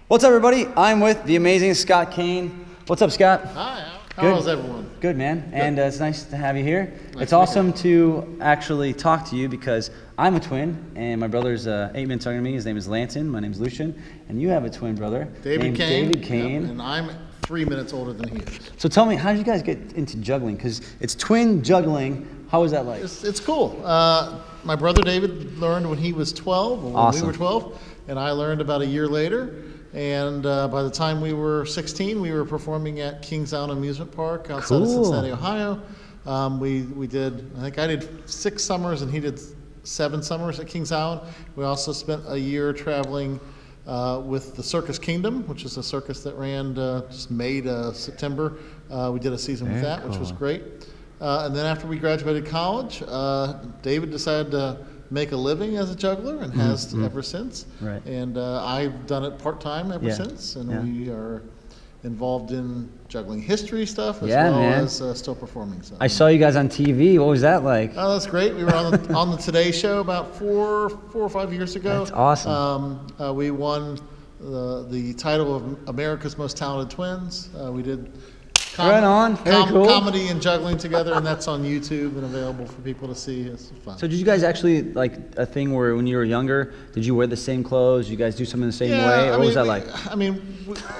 What's up, everybody? I'm with the amazing Scott Cain. What's up, Scott? Hi, how's everyone? Good, man. Good. And it's nice to have you here. Nice it's awesome to actually talk to you because I'm a twin, and my brother's 8 minutes younger than me. His name is Lanson. My name's Lucian. And you have a twin brother David named Cain. David Cain. Yep, and I'm 3 minutes older than he is. So tell me, how did you guys get into juggling? Because it's twin juggling. How was that like? It's cool. My brother David learned when he was 12, or when we were 12, and I learned about a year later. And by the time we were 16, we were performing at Kings Island Amusement Park outside of Cincinnati, Ohio. We did, I think I did 6 summers and he did 7 summers at Kings Island. We also spent a year traveling with the Circus Kingdom, which is a circus that ran just May to September. We did a season with that, which was great. And then after we graduated college, David decided to make a living as a juggler and has ever since. Right. And I've done it part-time ever since, and we are involved in juggling history stuff as well as still performing. So. I saw you guys on TV. What was that like? Oh, that's great. We were on the Today Show about four or 5 years ago. That's awesome. We won the title of America's Most Talented Twins. We did comedy and juggling together, and that's on YouTube and available for people to see. It's fun. So did you guys actually, like a thing where when you were younger, did you wear the same clothes? Did you guys do something the same way? Or what was that like? I mean,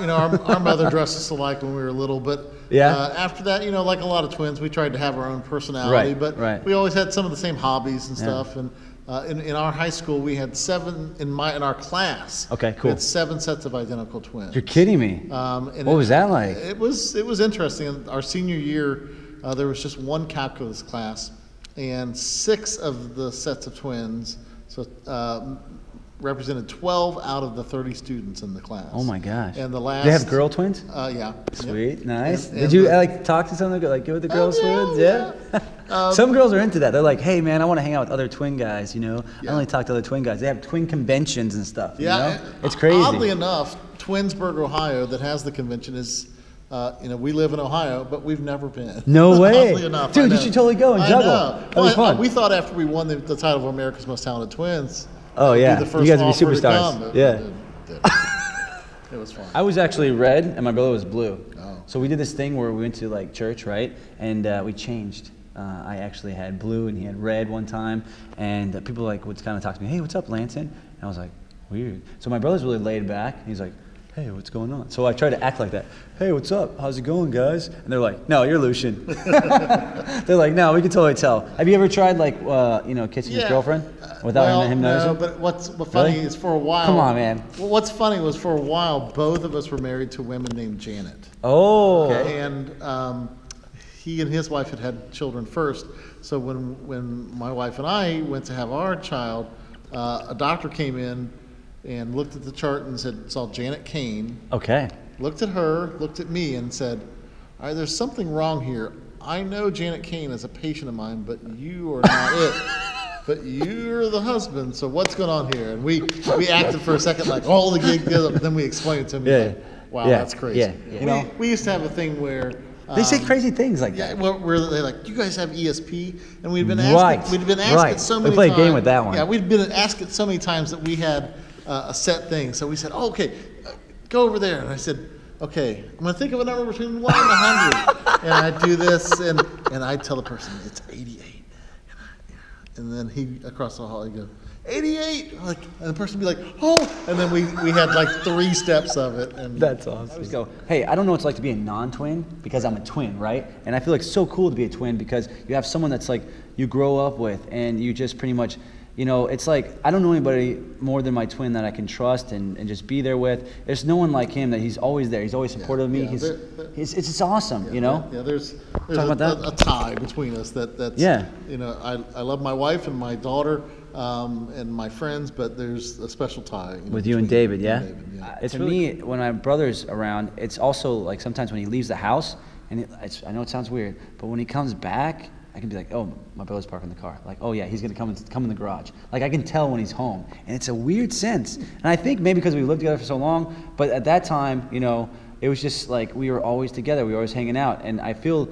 our mother dressed us alike when we were little, but after that, like a lot of twins, we tried to have our own personality, but we always had some of the same hobbies and stuff. And in our high school, we had 7 in our class. Okay, cool. We had 7 sets of identical twins. You're kidding me. What was that like? It was interesting. Our senior year, there was just 1 calculus class, and 6 of the sets of twins, so represented 12 out of the 30 students in the class. Oh my gosh! And the last. They have girl twins? Yeah. Sweet, nice. And did you talk to someone like give it the girls twins? Yeah. Some girls are into that. They're like, hey man, I want to hang out with other twin guys. I only talk to other twin guys. They have twin conventions and stuff. Yeah. It's crazy. Oddly enough, Twinsburg, Ohio, that has the convention is. We live in Ohio, but we've never been. No way. Oddly enough, dude, you should totally go and juggle. That'd be fun. We thought after we won the title of America's Most Talented Twins. Oh yeah, you guys would be superstars. Yeah. It was fun. I was actually red, and my brother was blue. Oh. So we did this thing where we went to church, right? And we changed. I actually had blue, and he had red one time. And people would kind of talk to me, hey, what's up, Lanson? And I was like, weird. So my brother's really laid back. And he's like, hey, what's going on? So I tried to act like that. Hey, what's up? How's it going, guys? And they're like, no, you're Lucian. They're like, no, we can totally tell. Have you ever tried kissing his girlfriend without him noticing? No, but what's funny is for a while. Come on, man. What's funny was for a while both of us were married to women named Janet. Oh. Okay, and he and his wife had children first. So when my wife and I went to have our child, a doctor came in and looked at the chart and saw Janet Cain. Okay. Looked at her, looked at me, and said, all right, there's something wrong here. I know Janet Cain is a patient of mine, but you are not it. But you're the husband, so what's going on here? And we acted for a second like all the gig, then we explained it to him. Wow, that's crazy. Yeah. We used to have a thing where they say crazy things like that. Yeah, where they're like, you guys have ESP, and we'd been asked it so many times. We played a game with that one. Yeah, we'd been asked it so many times that we had a set thing. So we said, okay, go over there. And I said, okay, I'm going to think of a number between 1 and 100. And I do this, and I tell the person, it's 88. And then he, across the hall, he goes, 88! And the person would be like, oh! And then we had 3 steps of it. And that's awesome. I just go, hey, I don't know what it's like to be a non-twin because I'm a twin, right? And I feel like it's so cool to be a twin because you have someone that's you grow up with and you just pretty much, it's like I don't know anybody more than my twin that I can trust and just be there with. There's no one like him that he's always there. He's always supportive of me. It's just awesome, Yeah, there's a tie between us that's I love my wife and my daughter and my friends, but there's a special tie with you and David. It's to me when my brother's around. It's also sometimes when he leaves the house, and I know it sounds weird, but when he comes back, I can be like, oh, my brother's parking the car. Oh yeah, he's gonna come in the garage. I can tell when he's home, and it's a weird sense. And I think maybe because we lived together for so long, but at that time, it was just we were always together. We were always hanging out, and I feel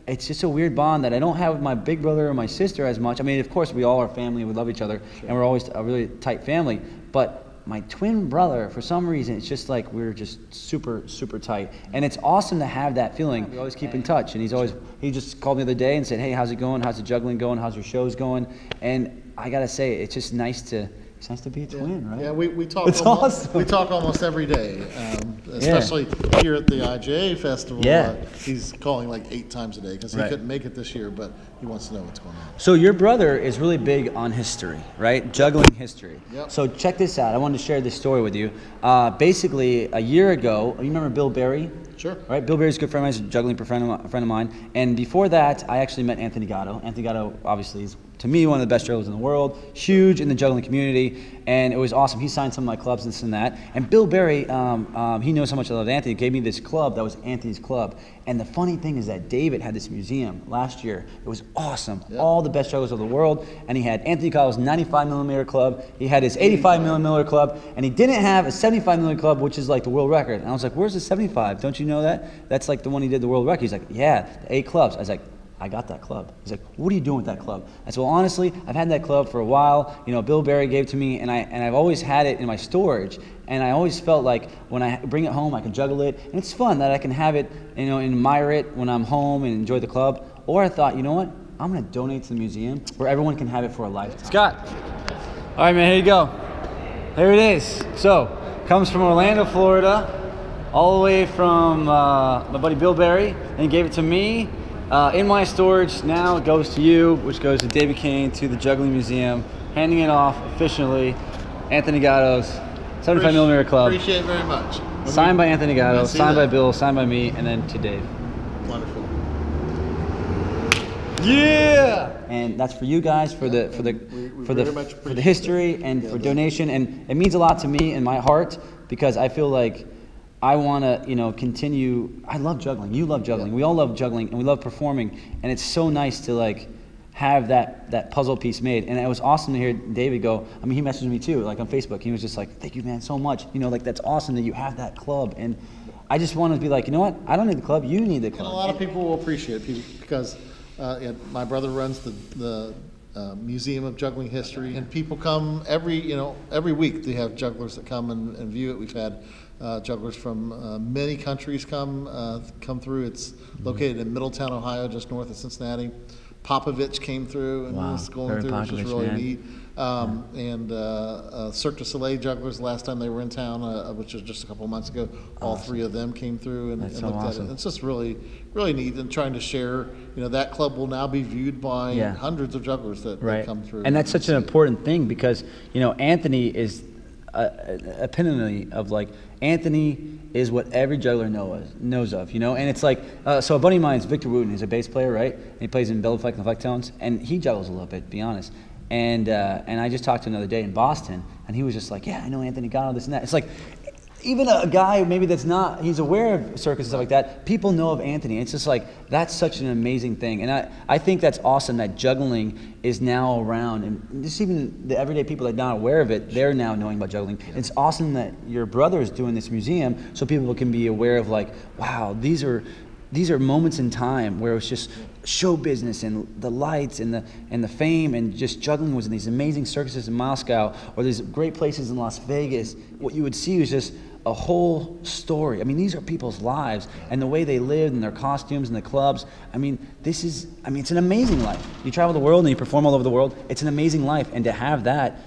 it's just a weird bond that I don't have with my big brother or my sister as much. I mean, of course, we all are family. We love each other, and we're always a really tight family. But my twin brother, for some reason, it's just like we're just super, super tight. And it's awesome to have that feeling. We always keep in touch. And he just called me the other day and said, hey, how's it going? How's the juggling going? How's your shows going? And I got to say, it's just nice to be a twin, right? Yeah, we talk. It's awesome. We talk almost every day, especially here at the IJA Festival. Yeah. He's calling like 8 times a day because he couldn't make it this year, but he wants to know what's going on. So your brother is really big on history, right? Juggling history. Yep. So check this out. I wanted to share this story with you. Basically, a year ago, you remember Bill Berry? Sure. Right? Bill Berry's a good friend of mine. He's a juggling friend of mine. And before that, I actually met Anthony Gatto. Anthony Gatto, obviously, is, to me, one of the best jugglers in the world. Huge in the juggling community. And it was awesome. He signed some of my clubs and this and that. And Bill Berry, he knows how much I love Anthony, gave me this club that was Anthony's club. And the funny thing is that David had this museum last year. It was awesome. Yep. All the best jugglers of the world. And he had Anthony Gatto's 95mm club. He had his 85mm club. And he didn't have a 75mm club, which is like the world record. And I was like, where's the 75? Don't you know that? That's like the one he did the world record. He's like, yeah, the 8 clubs. I was like, I got that club. He's like, what are you doing with that club? I said, well, honestly, I've had that club for a while. You know, Bill Berry gave it to me, and I've always had it in my storage. And I always felt like when I bring it home, I can juggle it. And it's fun that I can have it, you know, and admire it when I'm home and enjoy the club. Or I thought, you know what? I'm going to donate to the museum where everyone can have it for a lifetime. Scott. All right, man, here you go. Here it is. So, comes from Orlando, Florida, all the way from my buddy Bill Berry, and he gave it to me. In my storage now, it goes to you, which goes to David Cain, to the Juggling Museum, handing it off officially. Anthony Gatto's 75mm club. Appreciate it very much. Signed by Anthony Gatto, signed by Bill, signed by me, and then to Dave. Wonderful. Yeah! And that's for you guys, for the history and for donation, and it means a lot to me in my heart because I feel like I want to, you know, continue. I love juggling. You love juggling. We all love juggling, and we love performing. And it's so nice to like have that puzzle piece made. And it was awesome to hear David go. I mean, he messaged me too, like on Facebook. He was just like, "Thank you, man, so much. You know, like that's awesome that you have that club." And I just want to be like, you know what? I don't need the club. You need the club. And a lot of people will appreciate it because my brother runs the Museum of Juggling History, and people come every week. They have jugglers that come and view it. We've had jugglers from many countries come through. It's located in Middletown, Ohio, just north of Cincinnati. Popovich came through and was going through, which is really neat. And Cirque du Soleil jugglers, last time they were in town, which was just a couple of months ago, all 3 of them came through and looked at it. It's just really, really neat, and trying to share. You know, that club will now be viewed by hundreds of jugglers that come through. And that's such an important thing because, you know, Anthony is epitome of like, Anthony is what every juggler knows of, you know. And it's like, so a buddy of mine is Victor Wooten. He's a bass player, right? And he plays in Belly Fleck and the Flecktones, and he juggles a little bit, to be honest. And I just talked to him the other day in Boston, and he was just like, yeah, I know Anthony Gatto, this and that. It's like, even a guy maybe that's not, he's aware of circus and stuff like that, people know of Anthony. It's just like, that's such an amazing thing. And I think that's awesome that juggling is now around, and just even the everyday people that are not aware of it, they're now knowing about juggling. Yeah. It's awesome that your brother is doing this museum so people can be aware of like, wow, these are moments in time where it was just show business and the lights and the fame, and just juggling was in these amazing circuses in Moscow or these great places in Las Vegas. What you would see was just a whole story. I mean, these are people's lives and the way they lived and their costumes and the clubs. I mean, it's an amazing life. You travel the world and you perform all over the world. It's an amazing life, and to have that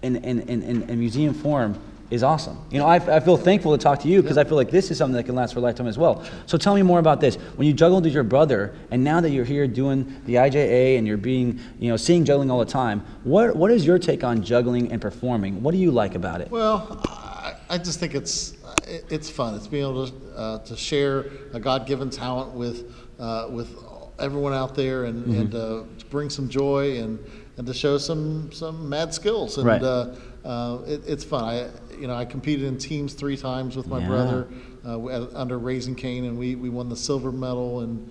in museum form is awesome. You know, I feel thankful to talk to you because I feel like this is something that can last for a lifetime as well. So tell me more about this. When you juggled with your brother, and now that you're here doing the IJA and you're being, you know, seeing juggling all the time, what is your take on juggling and performing? What do you like about it? Well, I just think it's fun. It's being able to share a God-given talent with everyone out there, and to bring some joy and to show some mad skills. And it's fun. I competed in teams 3 times with my brother under Raising Cain, and we won the silver medal in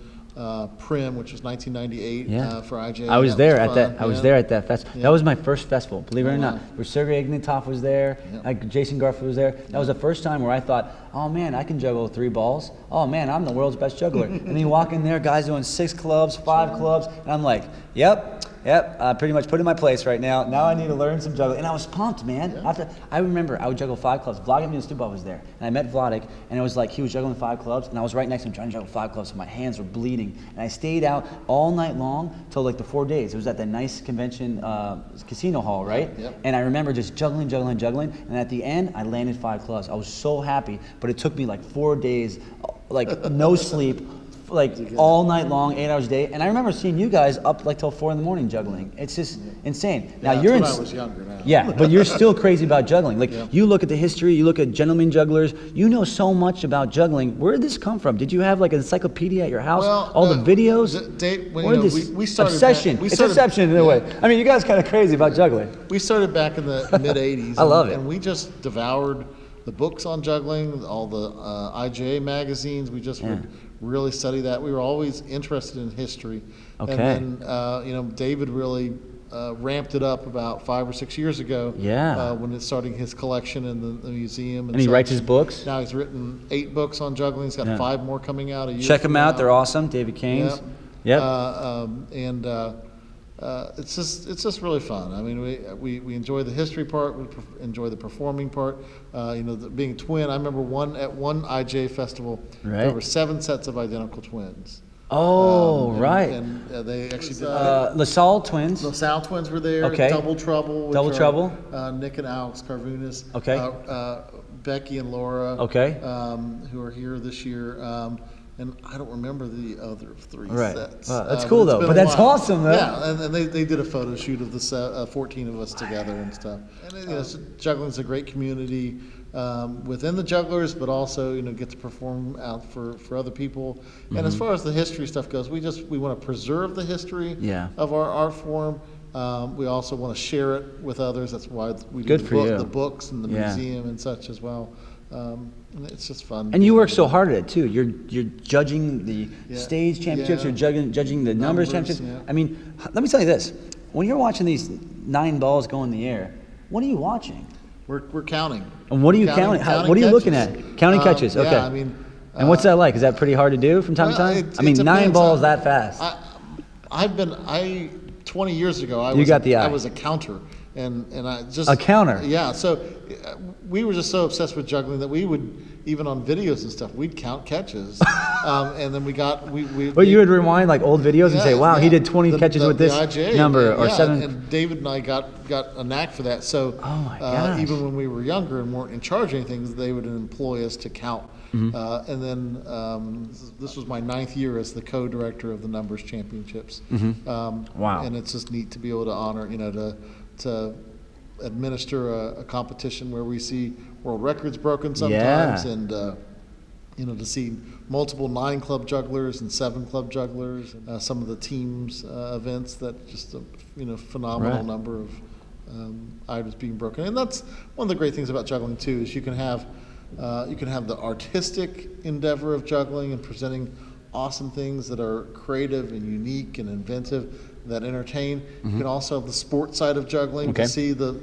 Prim, which was 1998 for IJA. I was there at that. I was there at that festival. That was my first festival, believe it or not. Where Sergei Ignatov was there, like Jason Garfield was there. That was the first time where I thought, oh man, I can juggle 3 balls. Oh man, I'm the world's best juggler. And then you walk in there, guys doing 6 clubs, 5 clubs, and I'm like, yep. Yep, pretty much put in my place right now. Now I need to learn some juggling. And I was pumped, man. Yeah. I remember I would juggle 5 clubs. Vladik Stubov was there. And I met Vladik, and it was like he was juggling 5 clubs, and I was right next to him trying to juggle 5 clubs, so my hands were bleeding. And I stayed out all night long till like the 4 days. It was at that nice convention casino hall, right? Yep. And I remember just juggling. And at the end, I landed 5 clubs. I was so happy, but it took me like 4 days, like no sleep, like all night long, 8 hours a day. And I remember seeing you guys up like till 4 in the morning juggling. It's just insane. Now you're when I was younger now. Yeah, but you're still crazy about juggling. Like you look at the history, you look at gentlemen jugglers, you know so much about juggling. Where did this come from? Did you have like an encyclopedia at your house? Well, all the videos? Dave, when, we started obsession. It's obsession in a way. I mean, you guys kind of crazy about juggling. We started back in the mid 80s. I love it. And we just devoured the books on juggling, all the IJA magazines. We just would really study that. We were always interested in history. Okay. And then, David really ramped it up about 5 or 6 years ago. Yeah. When it's starting his collection in the museum. And he writes his books? Now he's written 8 books on juggling. He's got 5 more coming out a year. Check them out. They're awesome. David Cain's. Yep. It's just really fun. I mean, we enjoy the history part. We enjoy the performing part. Being a twin. I remember at one IJ festival, there were 7 sets of identical twins. Oh, right. And they actually did LaSalle twins. LaSalle twins were there. Okay. Double Trouble. Nick and Alex Carvunas. Okay. Becky and Laura. Okay. Who are here this year. And I don't remember the other 3 sets. Wow, that's cool, though. But that's awesome, though. Yeah, and they did a photo shoot of the 14 of us together and stuff. And juggling's a great community within the Jugglers, but also get to perform out for other people. And as far as the history stuff goes, we want to preserve the history of our art form. We also want to share it with others. That's why we do the books and the museum and such as well. It's just fun. And you work so hard at it too. You're judging the stage championships. You're judging the numbers championships. Yeah. I mean, let me tell you this: when you're watching these 9 balls go in the air, what are you watching? We're counting. And what are you counting? What are you looking at? Counting catches. Okay. Yeah, I mean. And what's that like? Is that pretty hard to do from time to time? I mean, 9 balls that fast. 20 years ago, I was a counter. And I just a counter. Yeah, so we were just so obsessed with juggling that we would, even on videos and stuff, we'd count catches. And then you would rewind like old videos and say, "Wow, he did 20 catches with this IJA, number or 7." And David and I got a knack for that. So oh my gosh. Even when we were younger and weren't in charge of anything, they would employ us to count. And then this was my 9th year as the co-director of the Numbers Championships. Wow. And it's just neat to be able to honor, to administer a competition where we see world records broken sometimes, and to see multiple 9 club jugglers and 7 club jugglers, some of the teams events that just a phenomenal number of items being broken. And that's one of the great things about juggling too, is you can have the artistic endeavor of juggling and presenting awesome things that are creative and unique and inventive that entertain. You can also have the sports side of juggling to see the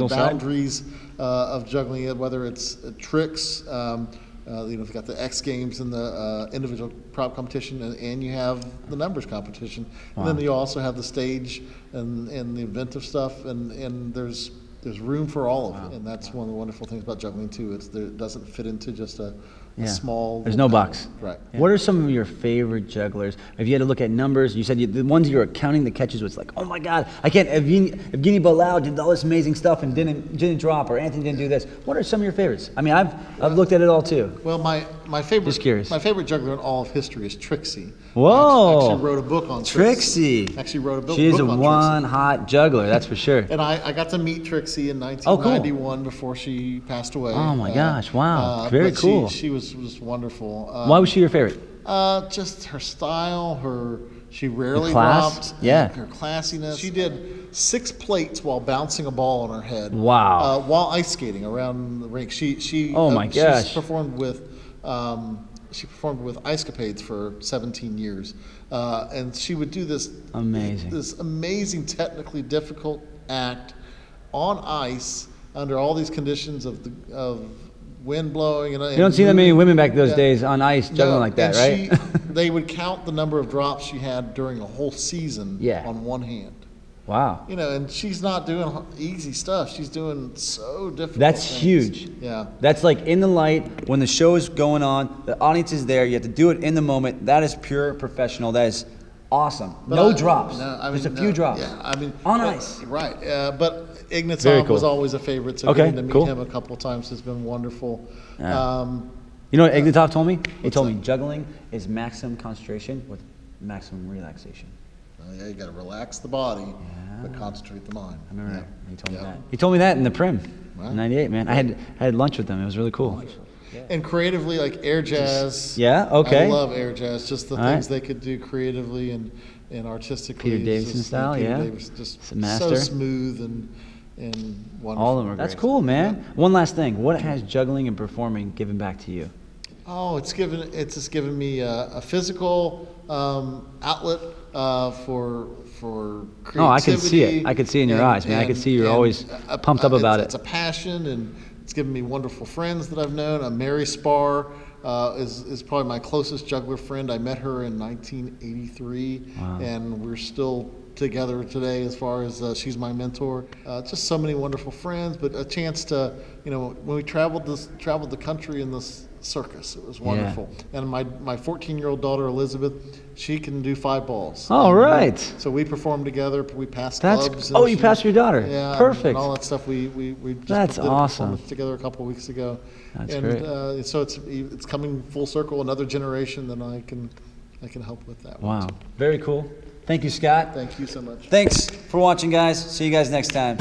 boundaries of juggling, whether it's tricks. You've got the X Games and the individual prop competition, and you have the numbers competition. And then you also have the stage and the inventive stuff, and there's room for all of it. And that's one of the wonderful things about juggling too. It doesn't fit into just a small. There's no box. Right. Yeah. What are some of your favorite jugglers? If you had to look at numbers, you said the ones you were counting the catches was like, oh my God, I can't. Evgeny Bilal did all this amazing stuff and didn't drop, or Anthony didn't do this. What are some of your favorites? I mean, I've looked at it all too. Well, my favorite. Just curious. My favorite juggler in all of history is Trixie. Whoa! I actually wrote a book on Trixie. Actually wrote a book. She is one hot juggler, that's for sure. And I got to meet Trixie in 1991 before she passed away. Oh my gosh! Wow, very cool. She was just wonderful. Why was she your favorite? Just her style. She rarely dropped. Yeah. Her classiness. She did 6 plates while bouncing a ball on her head. Wow. While ice skating around the rink. She oh my gosh. She performed with Ice Capades for 17 years, and she would do this amazing, technically difficult act on ice under all these conditions of wind blowing. You don't see that many women back those days on ice juggling like that, right? They would count the number of drops she had during a whole season on one hand. Wow. You know, and she's not doing easy stuff. She's doing so difficult. That's things. huge. Yeah. That's like in the light, when the show is going on, the audience is there, you have to do it in the moment. That is pure professional. That is awesome. But no drops. No, I mean, just a few drops. Yeah, I mean, on ice. Right. But Ignatov was always a favorite, so getting to meet him a couple of times has been wonderful. Yeah. You know what Ignatov told me? He told me juggling is maximum concentration with maximum relaxation. Yeah, you got to relax the body, but concentrate the mind. I remember that. He told me that. He told me that in the Prim, in '98. Man, I had lunch with them. It was really cool. And creatively, like air jazz. Yeah. Okay. I love air jazz. Just the things they could do creatively and artistically. Peter Davison style. Peter Davis, just so smooth and wonderful. All of them are great. That's cool, man. Yeah. One last thing. What has juggling and performing given back to you? Oh, it's just given me a physical outlet for creativity. Oh, I can see it. I can see it in your eyes, man. I can see you're always pumped up about it. It's a passion, and it's given me wonderful friends that I've known. Mary Spar is probably my closest juggler friend. I met her in 1983, and we're still together today as far as she's my mentor. Just so many wonderful friends, but a chance to, when we traveled the country in this circus, it was wonderful. Yeah. And my 14-year-old daughter Elizabeth, she can do 5 balls. All right. So we performed together. We passed clubs. Oh, you passed your daughter. Yeah. Perfect. And all that stuff. We just That's did a awesome. performance together a couple of weeks ago. That's great. So it's coming full circle. Another generation that I can help with that. Wow. Very cool. Thank you, Scott. Thank you so much. Thanks for watching, guys. See you guys next time.